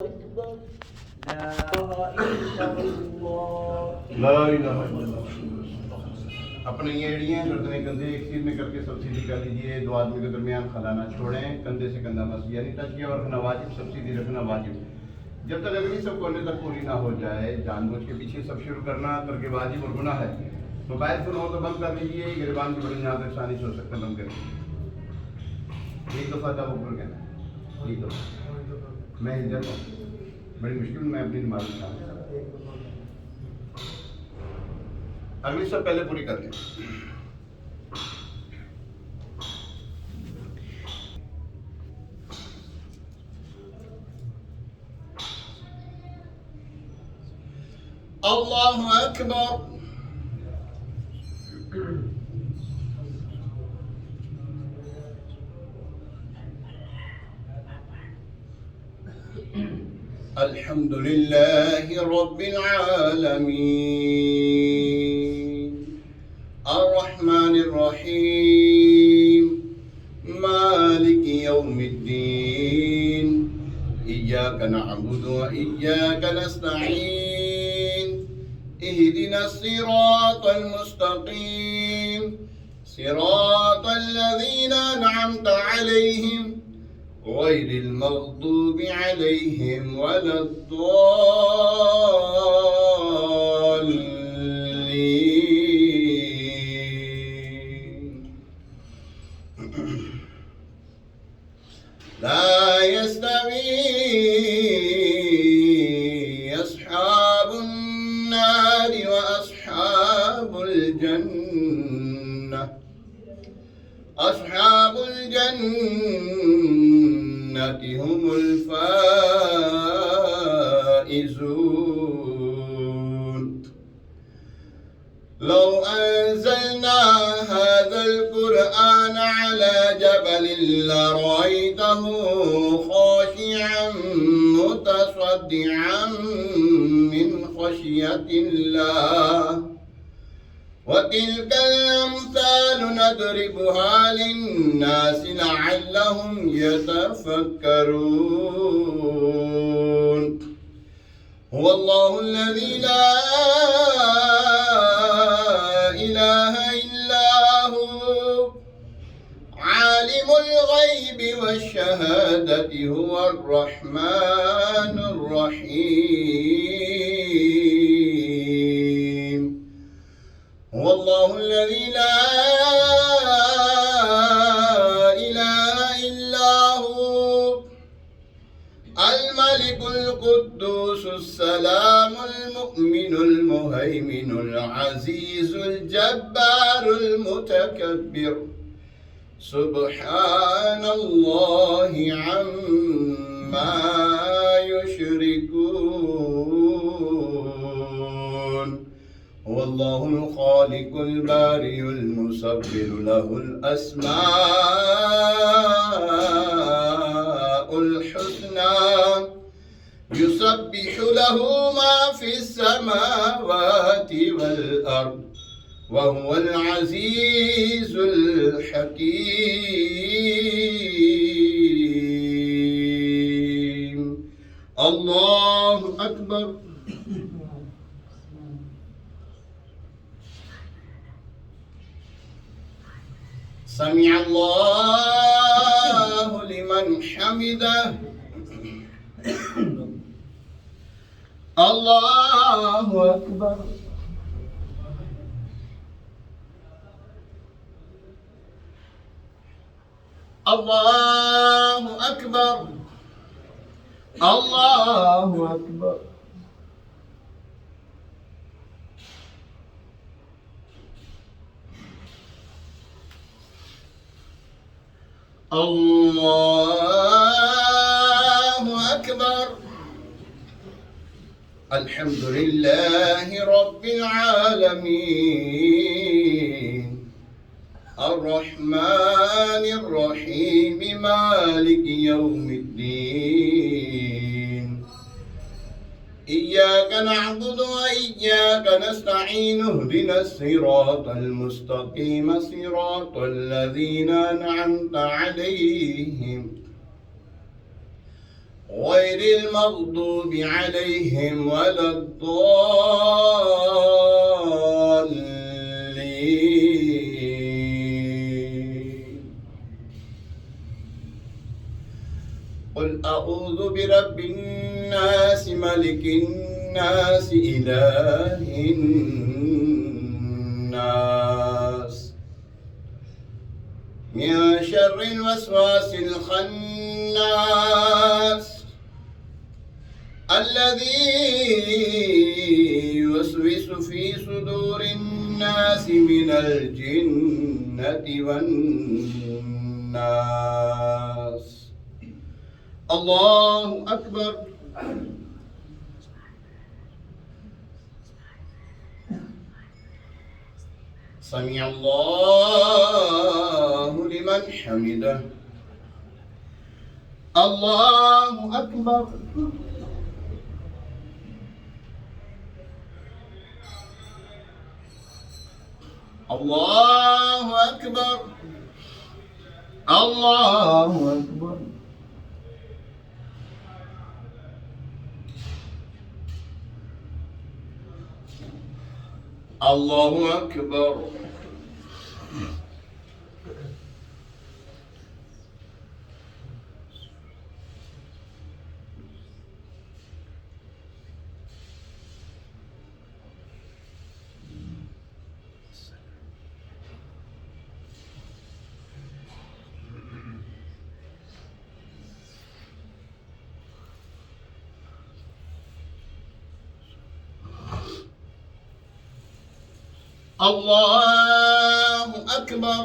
ला इलाहा इल्लल्लाह। अपने ये एड़ियाँ गर्दनें कंधे एक सीध में करके सब सीधी कर लीजिए। दो आदमी के दरमियान खला ना छोड़ें। कंधे से कंधा मस यानी तकिया और रखना वाजिब, सब सीधी रखना वाजिब। जब तक अगली सब कोने तक पूरी ना हो जाए, जानबूझ के पीछे सब शुरू करना करके वाजिब और गुनाह है। मोबाइल फोन हो तो बंद कर लीजिए। गिरबान की बड़ी यहाँ तक आसानी से हो सकता है, बंद कर लीजिए। एक दफ़ा था ऊपर कहना, एक दफ़ा मैं हिजर हूँ, बड़ी मुश्किल में अपनी नमाज में अगली सब पहले पूरी कर लें। अल्लाहु अकबर। अल्हम्दुलिल्लाहि रब्बिल आलमीन अर्रहमानिर रहीम मालिकि यौमिद्दीन इय्याका नअबुदु व इय्याका नस्तईन इहदिनस सिरातल मुस्तकीम सिरातल लज़ीना अनअमता अलैहिम غير المغضوب عليهم ولا الضالين لا يستوي أصحاب النار وأصحاب الجنة أصحاب الجنة هم الفائزون لو أنزلنا هذا القرآن على جبل لرأيته خاشعا متصدعا من خشية الله وتلك الأمثال نضربها للناس لعلهم يتفكرون هو الله الذي لا إله إلا هو عالم الغيب والشهادة هو الرحمن الرحيم هو الله الذي لا إله إلا هو الملك القدوس السلام المؤمن المهيمن العزيز الجبار المتكبر سبحان الله عما يشركون هو الله الخالق البارئ المصور له الأسماء الحسنى يسبح له ما في السماوات والأرض وهو العزيز الحكيم الله أكبر سمع الله لمن حمده الله أكبر الله أكبر الله أكبر الله أكبر الحمد لله رب العالمين الرحمن الرحيم مالك يوم الدين إياك نعبد وإياك نستعين اهدنا الصراط المستقيم صراط الذين أنعمت عليهم غير المغضوب عليهم ولا الضالين. قل أعوذ برب الناس ملك الناس إله الناس من شر الوسواس الخناس الذي يوسوس في صدور الناس من الجنة والناس. الله أكبر. سمع الله لمن حمده. الله أكبر. الله أكبر. الله أكبر. الله أكبر. الله أكبر.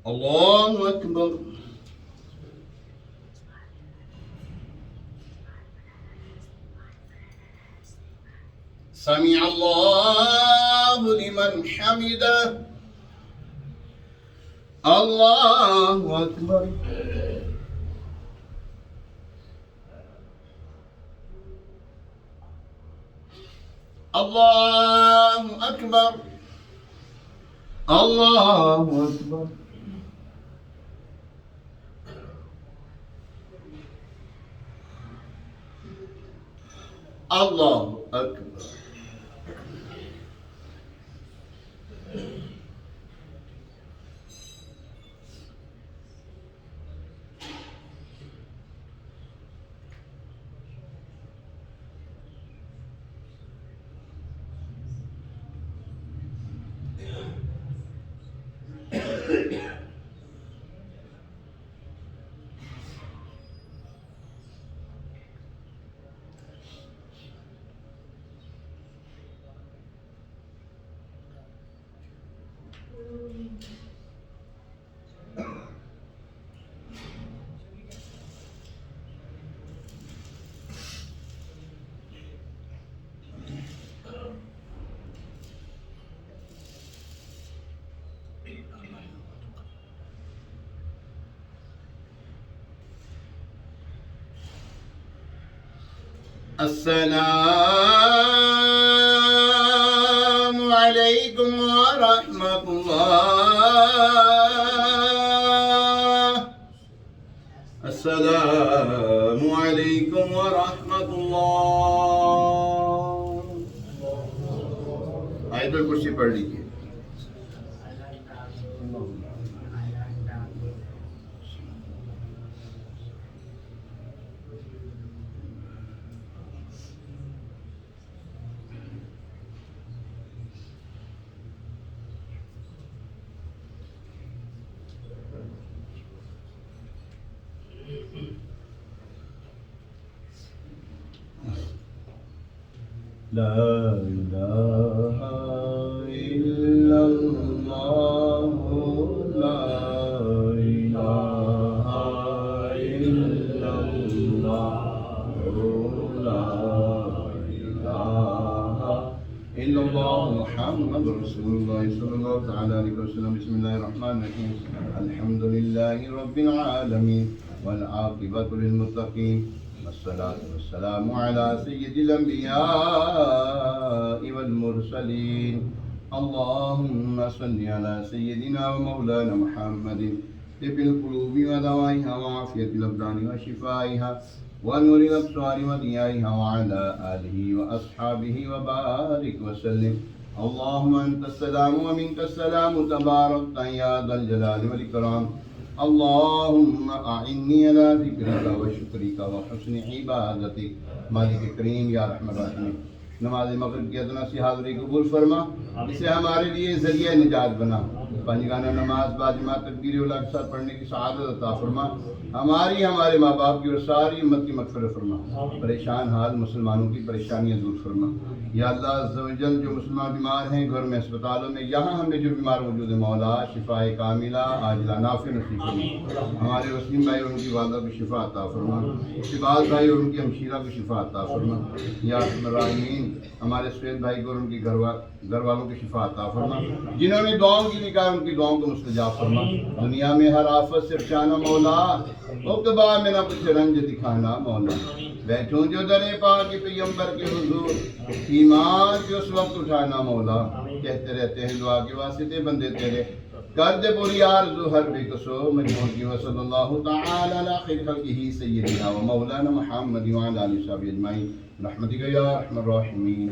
الله أكبر. سمع الله لمن حمده. الله أكبر. الله أكبر. الله أكبر. الله أكبر. السلام عليكم ورحمة الله. السلام عليكم ورحمة الله. आयतुल कुर्सी पढ़ लीजिए. لا إله إلا الله. لا إله إلا الله. لا إله إلا الله محمد رسول الله صلى الله تعالى عليه وسلم. بسم الله الرحمن الرحيم. الحمد لله رب العالمين والعاقبة للمتقين والصلاة والسلام على سيد الأنبياء والمرسلين اللهم صل على سيدنا ومولانا محمد طب القلوب ودوائها وعافية الأبدان وشفائها ونور الأبصار وضيائها وعلى آله وأصحابه وبارك وسلم اللهم أنت السلام ومنك السلام تبارك يا ذا الجلال والإكرام اللهم أعني على ذكرك وشكرك وحسن عبادتك मालिक करीम या रहमान रहीम नमाज मगरिब की अदना सी हाज़िरी कबूल फरमा इसे हमारे लिए ज़रिया निजात बना पंजगाना नमाज बाजमा तकबीर उला के साथ पढ़ने की सआदत अता फरमा हमारी हमारे माँ बाप की और सारी उम्मत की मग़फ़िरत फरमा परेशान हाल मुसलमानों की परेशानियाँ दूर फरमा या अल्लाह अज़्ज़ व जल जो मुसलमान बीमार हैं घर में अस्पतालों में यहाँ हमें जो बीमार मौजूद है मौला शिफाए कामिला आजिला नाफ़िअ नसीब फरमा हमारे वसीम भाई और उनकी वालदा को शिफा अता फरमा इक़बाल भाई और उनकी हमशीरा को शिफा अता फरमा या रहमान हमारे सैयद भाई को और उनकी घर वालों की शिफा अता फरमा जिन्होंने दुआओं की निकाह उनकी दुआओं को मुस्तजाब फरमा दुनिया में हर आफत से बचाना मौला उक़बा में ना कुछ रंज दिखाना मौला बैठूं जो दरे पाक के पैगंबर के हुजूर ईमान के उस वक्त उठाना मौला कहते रहते हैं दुआ के वास्ते बंदे तेरे कर दे पूरी आरज़ू हर बेकसो मजबूर की वसल्लल्लाहु तआला अला खैर खल्क़िही सय्यिदिना व मौलाना मुहम्मद व अला आलिहि व सहबिहि अजमईन रहमतिक या अरहमर राहिमीन